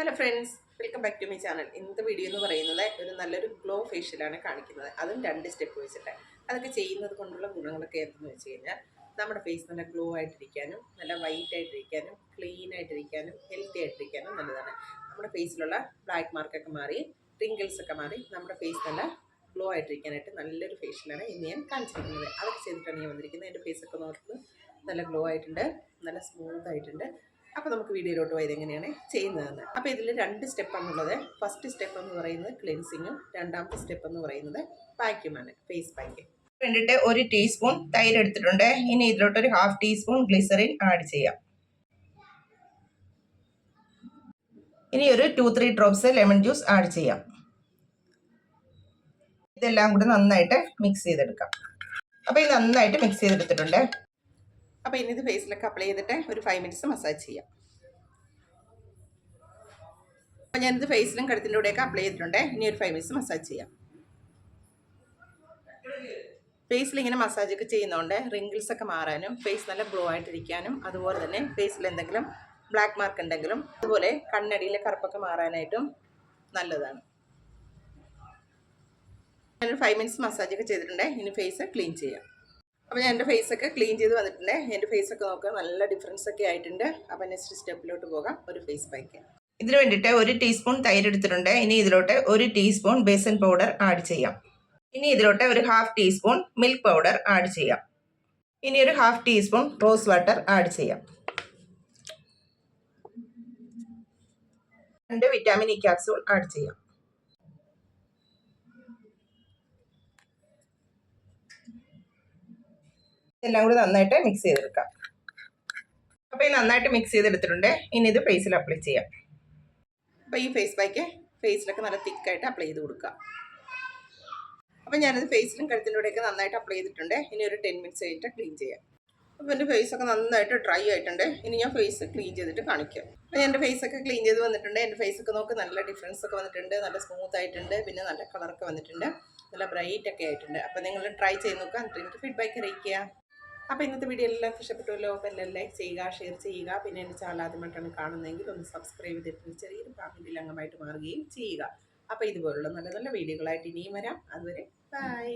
Hello friends, welcome back to my channel. ഇന്നത്തെ video എന്ന് പറയുന്നത് ഒരു നല്ലൊരു ഗ്ലോ ഫേഷ്യലാണ് കാണിക്കുന്നത്. അതും 2 സ്റ്റെപ്പ് വെച്ചിട്ട്. അതൊക്കെ ചെയ്യുന്നത് കൊണ്ടുള്ള ഗുണങ്ങളൊക്കെ എന്തെന്ന് വെച്ച് കഴിഞ്ഞാൽ നമ്മുടെ ഫേസ് നല്ല ഗ്ലോ ആയിട്ടിരിക്കാനും നല്ല വൈറ്റ് ആയിട്ടിരിക്കാനും ക്ലീൻ ആയിട്ടിരിക്കാനും ഹെൽത്തി ആയിട്ടിരിക്കാനും നല്ലതാണ്. നമ്മുടെ ഫേസിലുള്ള ബ്ലാക്ക് മാർക്കൊക്കെ മാറി റിങ്കിൾസ് ഒക്കെ മാറി നമ്മുടെ ഫേസ് നല്ല ഗ്ലോ ആയിട്ടിരിക്കാനായിട്ട് നല്ലൊരു ഫേഷ്യലാണ് ഇന്ന് ഞാൻ കാണിച്ചിരിക്കുന്നത്. അതൊക്കെ ചെയ്തിട്ടാണ് ഞാൻ വന്നിരിക്കുന്നത്. എൻ്റെ ഫേസൊക്കെ നോക്കുന്നത് നല്ല ഗ്ലോ ആയിട്ടുണ്ട്, നല്ല സ്മൂത്ത് ആയിട്ടുണ്ട്. അപ്പോൾ നമുക്ക് വീഡിയോയിലോട്ട് പോയത് എങ്ങനെയാണ് ചെയ്യുന്നതെന്ന്. അപ്പോൾ ഇതിൽ 2 സ്റ്റെപ്പാണുള്ളത്. ഫസ്റ്റ് സ്റ്റെപ്പ് എന്ന് പറയുന്നത് ക്ലെൻസിങ്ങും, രണ്ടാമത്തെ സ്റ്റെപ്പ് എന്ന് പറയുന്നത് പാക്കുമാണ്, ഫേസ് പാക്ക്. വേണ്ടിയിട്ട് 1 ടീസ്പൂൺ തൈര് എടുത്തിട്ടുണ്ട്. ഇനി ഇതിലോട്ട് ഒരു 1/2 ടീസ്പൂൺ ഗ്ലിസറിൻ ആഡ് ചെയ്യാം. ഇനി ഒരു 2-3 ഡ്രോപ്സ് ലെമൺ ജ്യൂസ് ആഡ് ചെയ്യാം. ഇതെല്ലാം കൂടി നന്നായിട്ട് മിക്സ് ചെയ്തെടുക്കാം. അപ്പോൾ ഇത് നന്നായിട്ട് മിക്സ് ചെയ്തെടുത്തിട്ടുണ്ട്. അപ്പോൾ ഇനി ഇത് ഫേസിലൊക്കെ അപ്ലൈ ചെയ്തിട്ട് ഒരു 5 മിനിറ്റ്സ് മസാജ് ചെയ്യാം. അപ്പോൾ ഞാനിത് ഫേസിലും കഴുത്തിൻ്റെ കൂടെയൊക്കെ അപ്ലൈ ചെയ്തിട്ടുണ്ട്. ഇനി ഒരു 5 മിനിറ്റ്സ് മസാജ് ചെയ്യാം. ഫേസിൽ ഇങ്ങനെ മസാജൊക്കെ ചെയ്യുന്നതുകൊണ്ട് റിങ്കിൾസൊക്കെ മാറാനും ഫേസ് നല്ല ഗ്ലോ ആയിട്ടിരിക്കാനും അതുപോലെ തന്നെ ഫേസിൽ എന്തെങ്കിലും ബ്ലാക്ക് മാർക്ക് ഉണ്ടെങ്കിലും അതുപോലെ കണ്ണടിയിലെ കറുപ്പൊക്കെ മാറാനായിട്ടും നല്ലതാണ്. ഞാനൊരു 5 മിനിറ്റ്സ് മസാജൊക്കെ ചെയ്തിട്ടുണ്ട്. ഇനി ഫേസ് ക്ലീൻ ചെയ്യാം. അപ്പോൾ ഞാൻ എൻ്റെ ഫേസൊക്കെ ക്ലീൻ ചെയ്ത് വന്നിട്ടുണ്ട്. എൻ്റെ ഫേസൊക്കെ നോക്കുക നല്ല ഡിഫറൻസ് ഒക്കെ ആയിട്ടുണ്ട്. അപ്പോൾ നെക്സ്റ്റ് സ്റ്റെപ്പിലോട്ട് പോകാം. ഒരു ഫേസ് പാക്ക്. ഇതിന് വേണ്ടിയിട്ട് 1 ടീസ്പൂൺ തൈര് എടുത്തിട്ടുണ്ട്. ഇനി ഇതിലോട്ട് 1 ടീസ്പൂൺ ബേസൻ പൗഡർ ആഡ് ചെയ്യാം. ഇനി ഇതിലോട്ട് ഒരു 1/2 ടീസ്പൂൺ മിൽക്ക് പൗഡർ ആഡ് ചെയ്യാം. ഇനി ഒരു 1/2 ടീസ്പൂൺ റോസ് വാട്ടർ ആഡ് ചെയ്യാം. 2 വിറ്റാമിൻ ഇ ക്യാപ്സൂൾ ആഡ് ചെയ്യാം. എല്ലാം കൂടി നന്നായിട്ട് മിക്സ് ചെയ്തെടുക്കാം. അപ്പോൾ ഈ നന്നായിട്ട് മിക്സ് ചെയ്തെടുത്തിട്ടുണ്ട്. ഇനി ഇത് ഫേസിൽ അപ്ലൈ ചെയ്യാം. അപ്പോൾ ഈ ഫേസ് പാക്ക് ഫേസിലൊക്കെ നല്ല തിക്കായിട്ട് അപ്ലൈ ചെയ്ത് കൊടുക്കുക. അപ്പോൾ ഞാനത് ഫേസിലും കഴുത്തിൻ്റെ കൂടെയൊക്കെ നന്നായിട്ട് അപ്ലൈ ചെയ്തിട്ടുണ്ട്. ഇനി ഒരു 10 മിനിറ്റ്സ് കഴിഞ്ഞിട്ട് ക്ലീൻ ചെയ്യാം. അപ്പോൾ എൻ്റെ ഫേസൊക്കെ നന്നായിട്ട് ഡ്രൈ ആയിട്ടുണ്ട്. ഇനി ഞാൻ ഫേസ് ക്ലീൻ ചെയ്തിട്ട് കാണിക്കാം. അപ്പോൾ എൻ്റെ ഫേസൊക്കെ ക്ലീൻ ചെയ്ത് വന്നിട്ടുണ്ട്. എൻ്റെ ഫേസൊക്കെ നോക്ക് നല്ല ഡിഫറൻസ് ഒക്കെ വന്നിട്ടുണ്ട്. നല്ല സ്മൂത്ത് ആയിട്ടുണ്ട്. പിന്നെ നല്ല കളറൊക്കെ വന്നിട്ടുണ്ട്. നല്ല ബ്രൈറ്റ് ഒക്കെ ആയിട്ടുണ്ട്. അപ്പോൾ നിങ്ങൾ ട്രൈ ചെയ്ത് നോക്കുക. എന്നിട്ട് എനിക്ക് ഫീഡ്ബാക്ക് അറിയിക്കുക. അപ്പോൾ ഇന്നത്തെ വീഡിയോ എല്ലാവർക്കും ഇഷ്ടപ്പെട്ടുമല്ലോ. അപ്പോൾ എല്ലാം ലൈക്ക് ചെയ്യുക, ഷെയർ ചെയ്യുക. പിന്നെ എൻ്റെ ചാനൽ ആദ്യമായിട്ടാണ് കാണുന്നതെങ്കിൽ ഒന്ന് സബ്സ്ക്രൈബ് ചെയ്തിട്ട് ചെറിയൊരു ഫാമിലിയിൽ അംഗമായിട്ട് മാറുകയും ചെയ്യുക. അപ്പോൾ ഇതുപോലുള്ള നല്ല നല്ല വീഡിയോകളായിട്ട് ഇനിയും വരാം. അതുവരെ ബൈ.